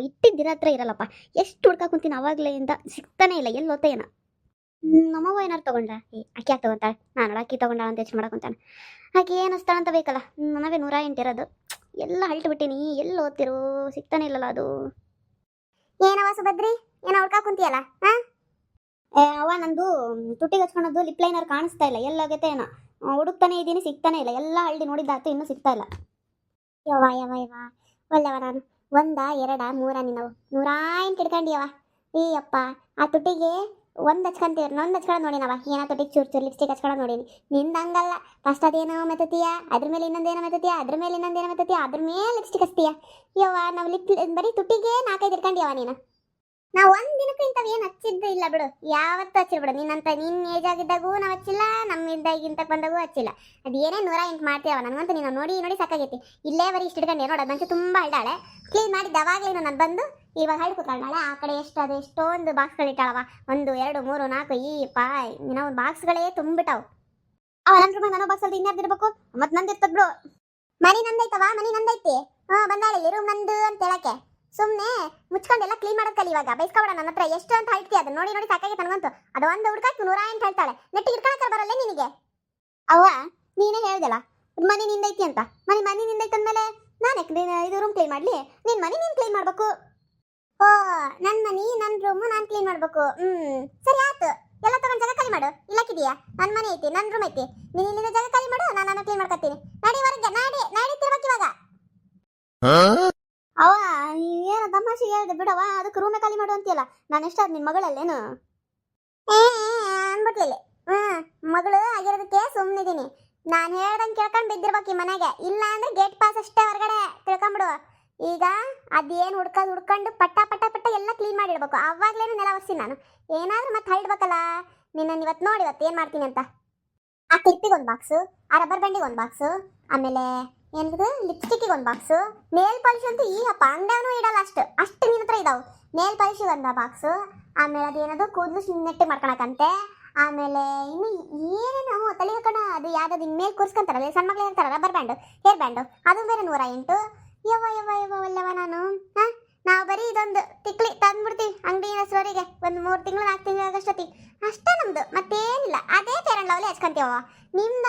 ಇಟ್ಟಿದ್ದಿರ ಹತ್ರ ಇರಲ್ಲಪ್ಪ. ಎಷ್ಟು ಹುಡ್ಕಾ ಕುಂತೀನಿ ಅವಾಗ್ಲಿಂದ ಸಿಗ್ತಾನೆ ಇಲ್ಲ, ಎಲ್ಲಿ ಹೋತ ಏನ. ನಮ್ಮವ್ವ ಏನಾರು ತಗೊಂಡ್ರ ಆಕೆ ಯಾಕೆ ತಗೊಂತಾಳೆ, ನಾನು ಅಕ್ಕಿ ತಗೊಂಡಾಳ ಅಂತ ಯೋಚನೆ ಮಾಡಕೊಂತಾನೆ. ಆಕೆ ಏನು ಹಸ್ತಾಳ ಅಂತ ಬೇಕಲ್ಲ, ನನವೇ 108 ಇರೋದು. ಎಲ್ಲ ಹಲ್ಟು ಬಿಟ್ಟಿನಿ, ಎಲ್ಲಿ ಓದ್ತಿರೋ ಸಿಗ್ತಾನೆ ಇಲ್ಲಲ್ಲ ಅದು. ಏನವ ಸುಭದ್ರಿ, ಏನೋ ಹುಡ್ಕಾ ಕುಂತಿಯಲ್ಲ? ಅವ ನಂದು ತುಟ್ಟಿಗೆ ಹಚ್ಕೊಳೋದು ಲಿಪ್ ಲೈನರ್ ಕಾಣಿಸ್ತಾ ಇಲ್ಲ, ಎಲ್ಲೋಗೈತೆ ಏನೋ. ಹುಡುಕ್ತಾನೆ ಇದ್ದೀನಿ, ಸಿಗ್ತಾನೆ ಇಲ್ಲ. ಎಲ್ಲ ಹಳ್ಳಿ ನೋಡಿದ್ದಾತು, ಇನ್ನೂ ಸಿಗ್ತಾ ಇಲ್ಲ. ಯವ್ವ ಒಳ್ಳೆವ ನಾನು. ಒಂದ ಎರಡ ಮೂರ ನೀನವು 108 ಹಿಡ್ಕೊಂಡಿಯವ. ಅಪ್ಪ ಆ ತುಟಿಗೆ ಒಂದ್ ಹಚ್ಕೊಂತೀವ್ರಿ, ಇನ್ನೊಂದು ಹಚ್ಕೊಳ್ಳೋದು ನೋಡಿನವ. ಏನ ತುಟಿಗೆ ಚೂರು ಲಿಪ್ಸ್ಟಿಕ್ ಹಚ್ಕೊಳ್ಳೋದು ನೋಡೀನಿ. ನಿಂದ ಹಂಗಲ್ಲ, ಫಸ್ಟ್ ಅದೇನೋ ಮೆತ್ತತೀಯ, ಅದ್ರ ಮೇಲೆ ಇನ್ನೊಂದೇನೋ ಮೆತ್ತತೀಯ, ಅದ್ರ ಮೇಲೆ ಇನ್ನೊಂದೇನೋ ಮೆತ್ತತೀಯ, ಅದ್ರ ಮೇಲೆ ಲಿಪ್ಸ್ಟಿಕ್ ಹಚ್ತೀಯ. ಯವ್ವ ನಾವು ಬರೀ ತುಟಿಗೆ 4-5 ಹಿಡ್ಕೊಂಡಿಯವ ನೀನು. ನಾ ಒಂದ್ ದಿನಕ್ಕೂ ಇಂಥವ್ ಏನ್ ಹಚ್ಚಿದ್ದು ಇಲ್ಲ ಬಿಡು, ಯಾವತ್ತೂ ಹಚ್ಚಿಲ್ಲ ಬಿಡು. ನಿನ್ನಂತ ನಿನ್ನ ಏಜ್ ಆಗಿದ್ದಾಗೂ ನಾವು ಹಚ್ಚಿಲ್ಲ, ನಮ್ಮ ಇದ್ದಾಗಿಂತ ಬಂದಾಗೂ ಹಚ್ಚಿಲ್ಲ. ಅದು ಏನೇ 108 ಮಾಡ್ತೀಯವ, ನನಗಂತೂ ನೀನು ನೋಡಿ ನೋಡಿ ಸಾಕಾಗೈತಿ. ಇಲ್ಲೇ ಬರೀ ಇಷ್ಟು ಹಿಡ್ಕೊಂಡೆ ನೋಡೋದು, ಮಂಚು ತುಂಬಾ ಹಳ್ದಾಳೆ. ಕ್ಲೀನ್ ಮಾಡಿದ್ದು ಅವಾಗಲೇನು ನಾನು ಬಂದು ಇವಾಗ ಹಳ್ಳಿ ಕೂತ್ಕೊಂಡಾಳೆ. ಆ ಕಡೆ ಎಷ್ಟೊಂದು ಬಾಕ್ಸ್ಗಳಿಟ್ಟಾಳವ, 1 2 3 4 ನಿನ್ನ ಒಂದು ಬಾಕ್ಸ್ಗಳೇ ತುಂಬಿಟ್ಟಾವು. ಅವ ನನ್ನ ರೂಮ್ ನನ್ನ ಬಾಕ್ಸ್ ಅಲ್ಲಿ ಇನ್ಯಾರ್ದಿರ್ಬೇಕು, ಮತ್ತೆ ನಂದಿರ್ತದ ಬಿಡು. ಮನಿ ನಂದೈತವ, ಮನಿ ನಂದೈತಿ. ಬಂದಾಳಿಲ್ಲಿ ರೂಮ್ ನಂದು ಅಂತ ಹೇಳಕ್ಕೆ. ಸುಮ್ಮನೆ ಮುಚ್ಕೊಂಡೆಲ್ಲ ಕ್ಲೀನ್ ಮಾಡೋದು ಕಲಿ. ಇವಾಗ ಬೈಸ್ಕೊಬೇಡ ನನ್ನ ಹತ್ರ. ಎಷ್ಟು ಅಂತ ಹೇಳ್ತಿ, ಅದನ್ನ ನೋಡಿ ನೋಡಿ ಸಾಕಾಗಿ ನನಗಂತೂ. ಅದು ಒಂದು ಹುಡ್ಕಾಕಿ 108 ಹೇಳ್ತಾಳೆ. ನೆಟ್ಟಿಗೆ ಇಟ್ಕೊಳಕ್ಕೆ ಬರಲ್ಲ ನಿನಗೆ. ಅವ್ವ ನೀನೇ ಹೇಳ್ದಲ್ಲ ಮನೆ ನಿಂದೈತಿ ಅಂತ. ಮನೆ ನಿಂದೈತಿ ಅಂದ್ಮೇಲೆ ನಾನು ಇದು ರೂಮ್ ಕ್ಲೀನ್ ಮಾಡ್ಲಿ? ನಿನ್ ಮನೆ ನೀನ್ ಕ್ಲೀನ್ ಮಾಡ್ಬೇಕು. ಓ, ನನ್ನ ಮನಿ ನನ್ನ ರೂಮ್ ನಾನು ಕ್ಲೀನ್ ಮಾಡ್ಬೇಕು. ಸರಿ ಆಯ್ತು, ಎಲ್ಲ ತಗೊಂಡು ಜಾಗ ಖಾಲಿ ಮಾಡು. ಇಲ್ಲಕ್ಕಿದೆಯಾ? ನನ್ನ ಮನೆ ಐತಿ, ನನ್ನ ರೂಮ್ ಐತಿ. ನೀನು ಇಲ್ಲಿಂದ ಜಾಗ ಖಾಲಿ ಮಾಡು, ನಾನು ಕ್ಲೀನ್ ಮಾಡ್ಕೊತೀನಿ. ನಡಿ ಹೊರಗೆ, ನಾಡಿ ತಿರ್ಬೇಕು ಇವಾಗ. ಅವ ಏನು ತಮಾಷೆ ಹೇಳ್ದೆ ಬಿಡವ, ಅದಕ್ಕೆ ರೂಮೇ ಖಾಲಿ ಮಾಡು ಅಂತೀಯಲ್ಲ. ನಾನು ಎಷ್ಟಾದ್ ನಿನ್ ಮಗಳಲ್ಲೇನು? ಅನ್ಬಿಟ್ಲಿಲ್ಲ. ಮಗಳು ಆಗಿರೋದಕ್ಕೆ ಸುಮ್ಮನಿದ್ದೀನಿ. ನಾನು ಹೇಳ್ದಂಗೆ ಕೇಳ್ಕೊಂಡು ಬಿದ್ದಿರ್ಬೇಕು ಈ ಮನೆಗೆ. ಇಲ್ಲ ಅಂದ್ರೆ ಗೇಟ್ ಪಾಸ್ ಅಷ್ಟೇ ಹೊರಗಡೆ ತಿಳ್ಕೊಂಬಿಡು. ಈಗ ಅದೇನು ಹುಡ್ಕೊಂಡು ಪಟ್ಟ ಎಲ್ಲ ಕ್ಲೀನ್ ಮಾಡಿಡ್ಬೇಕು. ಅವಾಗ್ಲೇನು ನೆಲ ಒರೆಸಿ ನಾನು ಏನಾದ್ರೂ ಮತ್ತೆ ಹಳ್ಬೇಕಲ್ಲ. ನಿನ್ನ ಇವತ್ತು ನೋಡಿ ಇವತ್ತು ಏನು ಮಾಡ್ತೀನಿ ಅಂತ. ಆ ಕ್ಲಿಪ್ಪಿಗೆ ಒಂದು ಬಾಕ್ಸು, ಆ ರಬ್ಬರ್ ಬ್ಯಾಂಡಿಗೆ ಒಂದು ಬಾಕ್ಸು, ಆಮೇಲೆ ಏನದು ಲಿಪ್ಸ್ಟಿಕ್ಕಿಗೆ ಒಂದು ಬಾಕ್ಸು, ನೇಲ್ ಪಾಲಿಶ್ ಅಂತೂ ಅಪ್ಪ ಅಂಗಡಿಯವನು ಇಡಲ್ಲ. ಅಷ್ಟು ನಿನ್ನ ಹತ್ರ ಇದಾವೆ. ನೇಲ್ ಪಾಲಿಶಿಗೆ ಒಂದು ಬಾಕ್ಸು, ಆಮೇಲೆ ಅದೇನದು ಕೂದಲು ನೆಟ್ಟಿಗೆ ಮಾಡ್ಕೊಳಕಂತೆ, ಆಮೇಲೆ ಇನ್ನು ಏನೇನು ತಲೆ ಹಾಕೋಣ ಅದು ಯಾವ್ದು ಮೇಲೆ ಕೂರ್ಸ್ಕೊಂತಾರಲ್ಲ ಸಣ್ಣ ಮಕ್ಳು ಹೇಳ್ತಾರ, ರಬ್ಬರ್ ಬ್ಯಾಂಡು, ಹೇರ್ ಬ್ಯಾಂಡು, ಅದು ಬೇರೆ 108. ಯವ್ವ ಒಲ್ಲವ ನಾನು. ನಾವು ಬರೀ ಇದೊಂದು ತಿಕ್ಲಿ ತಂದ್ಬಿಡ್ತೀವಿ ಅಂಗಡಿಯ ಸ್ಟೋರಿಗೆ. ಒಂದು 3 ತಿಂಗಳು 4 ತಿಂಗಳಾಗಷ್ಟೊತ್ತಿ ಅಷ್ಟೇ ನಮ್ದು, ಮತ್ತೇನಿಲ್ಲ. ಅದೇ ಫೇರ್ ಅಂಡ್ ಲವ್ಲಿ ಹಚ್ಕೊಂತೀವ. ನಿಮ್ದ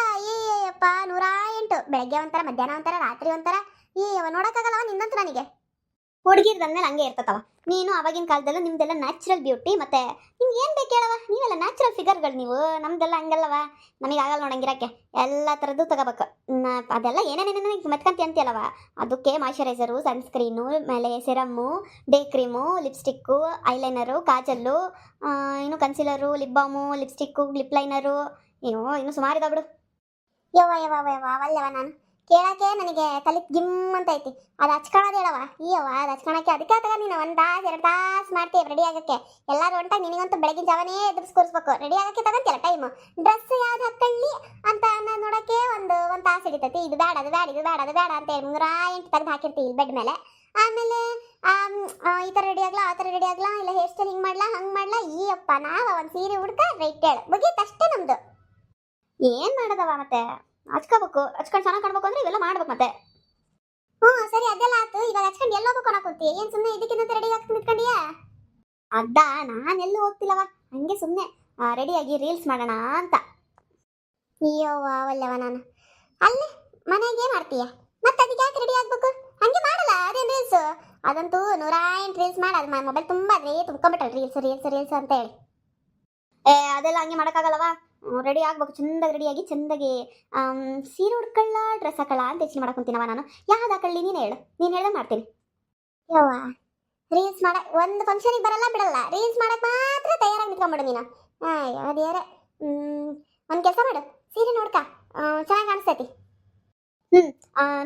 ಅಪ್ಪ 108. ಬೆಳಗ್ಗೆ ಒಂಥರ, ಮಧ್ಯಾಹ್ನ ಒಂಥರ, ರಾತ್ರಿ ಒಂಥರ. ನೋಡೋಕ್ಕಾಗಲ್ಲವ ನಿನ್ನಂತೂ ನನಗೆ. ಹುಡುಗಿರ್ದಂದ್ಮೇಲೆ ಹಂಗೆ ಇರ್ತತವ. ನೀನು ಅವಾಗಿನ ಕಾಲದಲ್ಲೂ ನಿಮ್ದೆಲ್ಲ ನ್ಯಾಚುರಲ್ ಬ್ಯೂಟಿ, ಮತ್ತೆ ನಿಮ್ಗೆ ಏನು ಬೇಕು ಹೇಳವ, ನೀವೆಲ್ಲ ನ್ಯಾಚುರಲ್ ಫಿಗರ್ಗಳು ನೀವು. ನಮ್ದೆಲ್ಲ ಹಂಗಲ್ಲವ, ನಮಗೆ ಆಗಲ್ಲ ನೋಡಂಗಿರಕ್ಕೆ. ಎಲ್ಲ ಥರದ್ದು ತಗೋಬೇಕು. ಅದೆಲ್ಲ ಏನೇನೇನೇ ಮೆತ್ಕಂತಿ ಅಂತೀಯಲ್ಲವ, ಅದಕ್ಕೆ ಮಾಯ್ಶ್ಚರೈಸರು, ಸನ್ಸ್ಕ್ರೀನು, ಆಮೇಲೆ serum, day cream, lipstick, eyeliner, kajal, ಇನ್ನು concealer, lip balm, lipstick, lip liner, ಇನ್ನು ಸುಮಾರು ಇದಾವೆ ಬಿಡು. ಒಲ್ಲೆವ ನಾನು ಕೇಳಕ್ಕೆ ನನಗೆ ತಲೆ ಗಿಮ್ ಅಂತ ಐತಿ. ಅದು ಹಚ್ಕೊಳ್ಳೋದು ಹೇಳವ. ಅದು ಹಚ್ಕೊಳಕ್ಕೆ ಅದಕ್ಕೆ ತಗ ನೀನು 1 ತಾಸು 2 ತಾಸು ಮಾಡ್ತೀವಿ ರೆಡಿ ಆಗಕ್ಕೆ. ಎಲ್ಲರೂ ಹೊಂಟಾಗ ನಿನಗಂತೂ ಬೆಳಗಿನ ಜಾವನೇ ಎದುರಿಸಿ ಕೂರಿಸ್ಬೇಕು. ರೆಡಿ ಆಗಕ್ಕೆ ತಗೊಂತಿಲ್ಲ ಟೈಮು. ಡ್ರೆಸ್ ಯಾವ್ದು ಹಾಕೊಳ್ಳಿ ಅಂತ ನೋಡೋಕ್ಕೆ ಒಂದು ತಾಸು ಹಿಡಿತೈತಿ. ಇದು ಬೇಡ ಅದು ಬೇಡ ಅಂತ 108 ತೆಗೆದು ಹಾಕಿರ್ತೀವಿ ಇಲ್ಲಿ ಬೆಡ್ ಮೇಲೆ. ಆಮೇಲೆ ಈ ಥರ ರೆಡಿ ಆಗ್ಲಾ, ಆ ಥರ ರೆಡಿ ಆಗ್ಲಾ, ಇಲ್ಲ ಹೇರ್ ಸ್ಟೈಲ್ ಹಿಂಗೆ ಮಾಡ್ಲಾ, ಹಂಗೆ ಮಾಡ್ಲಾ. ನಾವು ಒಂದು ಸೀರೆ ಹುಡ್ಕ ರೈಟ್ ಹೇಳು ಮುಗೀತು ಅಷ್ಟೇ ನಮ್ದು. ಏನು ಮಾಡೋದವ ಮತ್ತೆ? ಹಚ್ಕೋಬೇಕು, ಹಚ್ಕೊಂಡು ಚೆನ್ನಾಗಿ ಕಾಣ್ಬೇಕು ಅಂದ್ರೆ ಇವೆಲ್ಲ ಮಾಡ್ಬೇಕು ಮತ್ತೆ. ಸರಿ ಅದೆಲ್ಲ ಆಯ್ತು. ಇವಾಗ ಹಚ್ಕೊಂಡು ಎಲ್ಲ ಹೋಗ್ಬೇಕು ಅನ್ನಕೋತಿ? ಏನು ಸುಮ್ಮನೆ ಇದಕ್ಕಿಂತ ರೆಡಿ ಹಾಕಿ ನಿಂತ್ಕೊಂಡಿಯಾ? ಅದ ನಾನೆಲ್ಲೂ ಹೋಗ್ತಿಲ್ಲವ, ಹಂಗೆ ಸುಮ್ಮನೆ ರೆಡಿಯಾಗಿ ರೀಲ್ಸ್ ಮಾಡೋಣ ಅಂತ. ಒಲ್ಲೆವ ನಾನು. ಅಲ್ಲಿ ಮನೆಗೆ ಏನು ಮಾಡ್ತೀಯ ಮತ್ತೆ? ಅದಕ್ಕೆ ಯಾಕೆ ರೆಡಿ ಆಗ್ಬೇಕು? ಹಂಗೆ ಮಾಡಲ್ಲ ಅದೇನು ರೀಲ್ಸು. ಅದಂತೂ 108 ರೀಲ್ಸ್ ಮಾಡಿ ಅದು ಮೊಬೈಲ್ ತುಂಬ ತುಂಬ್ಕೊಂಬಿಟ್ರೆ ರೀಲ್ಸ್ ಅಂತ ಹೇಳಿ. ಅದೆಲ್ಲ ಹಂಗೆ ಮಾಡೋಕ್ಕಾಗಲ್ಲವ. ರೆಡಿ ಆಗ್ಬೇಕು, ಚೆಂದಾಗಿ ರೆಡಿಯಾಗಿ ಚೆಂದಾಗಿ ಸೀರೆ ಉಡ್ಕೊಳ್ಳ, ಡ್ರೆಸ್ ಹಾಕೊಳ್ಳ ಅಂತ ಯೋಚನೆ ಮಾಡಕೊಂತೀನವ ನಾನು. ಯಾವ್ದು ಹಾಕೊಳ್ಳಿ ನೀನು ಹೇಳ್ದೆ ಮಾಡ್ತೀನಿ. ರೀಲ್ಸ್ ಮಾಡಕ್ ಒಂದು ಫಂಕ್ಷನಿಗೆ ಬರಲ್ಲ ಬಿಡಲ್ಲ, ರೀಲ್ಸ್ ಮಾಡಕ್ ಮಾತ್ರ ತಯಾರಾಗಿ ನಿಂತ್ಕೊಂಡ್ಬಿಡು ನೀನು. ಅದೇರೆ ಒಂದು ಕೆಲಸ ಮಾಡು, ಸೀರೆ ನೋಡ್ಕ ಚೆನ್ನಾಗಿ ಕಾಣಿಸ್ತೈತಿ.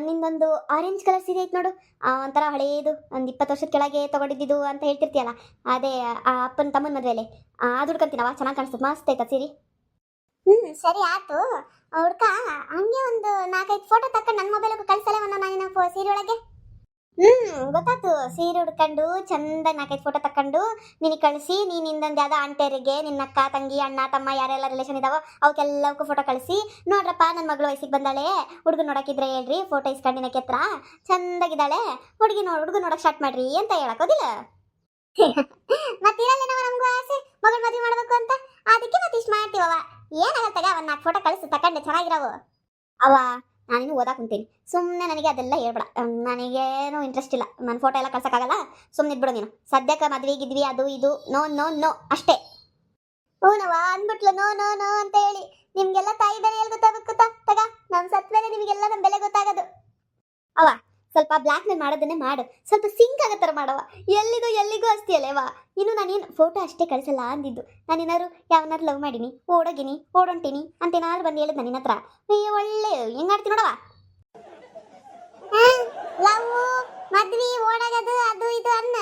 ನಿಂದೊಂದು ಆರೆಂಜ್ ಕಲರ್ ಸೀರೆ ಐತೆ ನೋಡು, ಒಂಥರ ಹಳೇದು, ಒಂದು 20 ವರ್ಷದ ಕೆಳಗೆ ತಗೊಂಡಿದ್ದು ಅಂತ ಹೇಳ್ತಿರ್ತೀಯಲ್ಲ, ಅದೇ ಅಪ್ಪನ ತಮ್ಮನ ಮದುವೆಲೆ ಅದು ಹುಡ್ಕೊಂತೀನವ. ಚೆನ್ನಾಗಿ ಕಾಣಿಸ್ತದೆ, ಮಸ್ತ್ ಐತ ಸೀರೆ. ಸರಿ ಆಯ್ತು ಹುಡ್ಕ. ಹಂಗೆ ಒಂದು 4-5 ಫೋಟೋ ತಕ್ಕ ನನ್ನ ಮೊಬೈಲ್ಗೆ ಕಳಿಸಲ್ಲ ನಾನು ಸೀರೆ ಒಳಗೆ. ಗೊತ್ತಾತು. ಸೀರೆ ಉಡ್ಕೊಂಡು ಚಂದ 4-5 ಫೋಟೋ ತಕೊಂಡು ನಿನಗೆ ಕಳಿಸಿ, ನೀನಿಂದೊಂದು ಯಾವ್ದೋ ಆಂಟೆರಿಗೆ ನಿನ್ನ ಅಕ್ಕ ತಂಗಿ ಅಣ್ಣ ತಮ್ಮ ಯಾರೆಲ್ಲ ರಿಲೇಷನ್ ಇದಾವೋ ಅವಕ್ಕೆಲ್ಲವಕ್ಕೂ ಫೋಟೋ ಕಳಿಸಿ, ನೋಡ್ರಪ್ಪ ನನ್ನ ಮಗಳು ವಯಸ್ಸಿಗೆ ಬಂದಾಳೆ, ಹುಡುಗ ನೋಡಕ್ಕಿದ್ರೆ ಹೇಳ್ರಿ, ಫೋಟೋ ಇಸ್ಕೊಂಡಿನ ಕೆತ್ರ ಚಂದಾಗಿದ್ದಾಳೆ, ಹುಡುಗ ನೋಡಕ್ ಸ್ಟಾರ್ಟ್ ಮಾಡ್ರಿ ಅಂತ ಹೇಳಕೋದಿಲ್ಲ. ಮತ್ತಿರಲ್ಲ ನಮಗೂ ಆಸೆ ಮಗಳ ಮದುವೆ ಮಾಡ್ಬೇಕು ಅಂತ, ಅದಕ್ಕೆ ಮತ್ತೆ ಇಷ್ಟು ಮಾಡ್ತೀವವ. ಏನಾಗತ್ತಾಗ ಒಂದ್ 4 ಫೋಟೋ ಕಳಿಸು ತಕೊಂಡೆ ಚೆನ್ನಾಗಿರವು. ಅವ ನಾನಿನ್ನು ಓದಾಕ್ ಕುಂತೀನಿ, ಸುಮ್ಮನೆ ನನಗೆ ಅದೆಲ್ಲ ಹೇಳ್ಬೇಡ. ನನಗೇನು ಇಂಟ್ರೆಸ್ಟ್ ಇಲ್ಲ, ನನ್ನ ಫೋಟೋ ಎಲ್ಲ ಕಳ್ಸಕ್ಕಾಗಲ್ಲ, ಸುಮ್ಮನೆ ಇದ್ಬಿಡು ನೀನು. ಸದ್ಯಕ್ಕೆ ಮದ್ವೆ ಗಿದ್ವಿ ಅದು ಇದು ನೋ ನೋ ನೋ ಅಷ್ಟೇ. ಹೂನವ ಅಂದ್ಬಿಟ್ಲು ನೋ ನೋ ನೋ ಅಂತ ಹೇಳಿ. ನಿಮ್ಗೆಲ್ಲ ತಾಯಿ ಬೆಲೆ ಎಲ್ಲಿ ಗೊತ್ತಾಗಬೇಕು ತಗ, ನಮ್ ಸತ್ ಮೇಲೆ ನಿಮಗೆಲ್ಲ ನಮ್ ಬೆಲೆ ಗೊತ್ತಾಗೋದು. ಅವ ಸ್ವಲ್ಪ ಬ್ಲ್ಯಾಕ್ ಮೇಲ್ ಮಾಡೋದನ್ನೇ ಮಾಡು, ಸ್ವಲ್ಪ ಸಿಂಕ್ ಆಗೋ ಥರ ಮಾಡವ. ಎಲ್ಲಿಗೂ ಅಸ್ತಿಯಲ್ಲೇವಾ. ಇನ್ನು ನಾನೇನು ಫೋಟೋ ಅಷ್ಟೇ ಕಳಿಸಲ್ಲ ಅಂದಿದ್ದು. ನಾನೇನಾದ್ರು ಯಾವನಾರು ಲವ್ ಮಾಡೀನಿ, ಓಡೊಂಟೀನಿ ಅಂತೇನಾದ್ರು ಬಂದು ಹೇಳಿದ್ ನಿನ್ನ ಹತ್ರ, ಒಳ್ಳೆ ಹೆಂಗಾಡ್ತೀನಿ ನೋಡವ. ಲವ್ ಮದ್ವಿ ಓಡಾಗದು ಅದು ಇದು ಅನ್ನ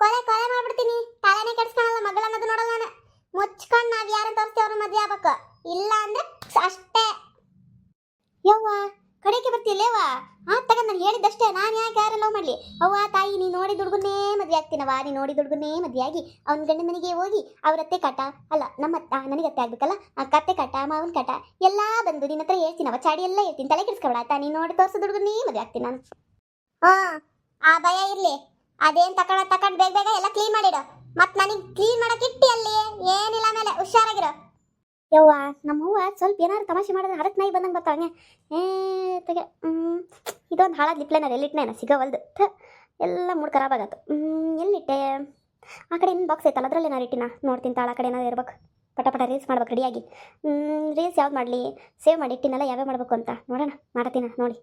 ಕೊಲೆ ಮಾಡ್ಬಿಡ್ತೀನಿ. ತಲೆನೇ ಕೆಡ್ಸ್ಕೊಳಲ್ಲ, ಮಗಳ ಅನ್ನೋದು ನೋಡಲ್ಲ ನಾನು. ಮುಚ್ಕೊಂಡು ನಾವ್ ಯಾರನ್ನ ತೋರಿಸ್ತೀವಿ ಅವ್ರ ಮದ್ವೆ ಆಗ್ಬೇಕು, ಇಲ್ಲ ಅಂದ್ರೆ ಅಷ್ಟೇ. ಯವ್ವ ಕಡೆಗೆ ಬರ್ತಿಯಲ್ಲೇವಾ. ತಗ ನಾನು ಹೇಳಿದ್ದಷ್ಟೇ, ನಾನು ಯಾಕೆ ಯಾರು ಲವ್ ಮಾಡಲಿ. ಅವ್ವ ತಾಯಿ, ನೀನು ನೋಡಿ ದುಡ್ಗುನ್ನೇ ಮದುವೆ ಆಗ್ತೀನವ, ನೀನು ನೋಡಿ ದುಡ್ಗುನ್ನೇ ಮದುವೆ ಆಗಿ ಅವ್ನ ಗಂಡ ಮನೆಗೆ ಹೋಗಿ ಅವ್ರತ್ತೆ ಕಾಟ ಅಲ್ಲ ನಮ್ಮ ನನಗೆ ಅತ್ತೆ ಆಗ್ಬೇಕಲ್ಲ, ಆ ಕತ್ತೆ ಕಾಟ ಮಾವನ ಕಾಟ ಎಲ್ಲ ಬಂದು ನಿನ್ನ ಹತ್ರ ಹೇಳ್ತೀನವ, ಚಾಡಿ ಎಲ್ಲ ಹೇಳ್ತೀನಿ, ತಲೆ ಕೆಡಿಸ್ಕೊಬೇಡ ಆಯ್ತಾ. ನೀನು ನೋಡಿ ತೋರಿಸೋ ದುಡ್ಗುನ್ನೇ ಮದುವೆ ಆಗ್ತೀನಿ ನಾನು. ಆ ಭಯ ಇರ್ಲಿ. ಅದೇನ್ ತಕೊಂಡ್ ಬೇಗ ಎಲ್ಲ ಕ್ಲೀನ್ ಮಾಡಿಡು. ಮತ್ ನನಗೆ ಕ್ಲೀನ್ ಮಾಡಕ್ ಇಟ್ಟಿ ಅಲ್ಲಿ ಏನಿಲ್ಲ, ಆಮೇಲೆ ಹುಷಾರಾಗಿರೋ. ಯವ್ವ ನಮ್ಮ ಹೂವ ಸ್ವಲ್ಪ ಏನಾದ್ರು ತಮಾಷೆ ಮಾಡಿದ್ರೆ ಹರಕ್ ನಾಯಿ ಬಂದಂಗೆ ಬರ್ತಾವೆ. ತೆಗೆ ಇದೊಂದು ಹಾಳಾದ ಲಿಪ್ಲೈನರ್ ಎಲ್ಲಿಟ್ಟನೇನ ಸಿಗೋವಲ್ದು. ಎಲ್ಲ ಮೂಡ್ ಖರಾಬ್ ಆಗತ್ತು. ಎಲ್ಲಿಟ್ಟೆ? ಆ ಕಡೆ ಏನು ಬಾಕ್ಸ್ ಐತಲ್ಲ ಅದರಲ್ಲಿ ನಾನು ಇಟ್ಟಿನ ನೋಡ್ತೀನಿ ತಾಳ. ಆ ಕಡೆ ಏನಾದ್ರು ಇರ್ಬೇಕು. ಪಟ ರೀಲ್ಸ್ ಮಾಡ್ಬೇಕು ರೆಡಿಯಾಗಿ. ರೀಲ್ಸ್ ಯಾವ್ದು ಮಾಡಲಿ, ಸೇವ್ ಮಾಡಿ ಇಟ್ಟಿನಲ್ಲ ಯಾವ್ಯಾವ ಮಾಡಬೇಕು ಅಂತ ನೋಡೋಣ, ಮಾಡತ್ತೀನ ನೋಡಿ.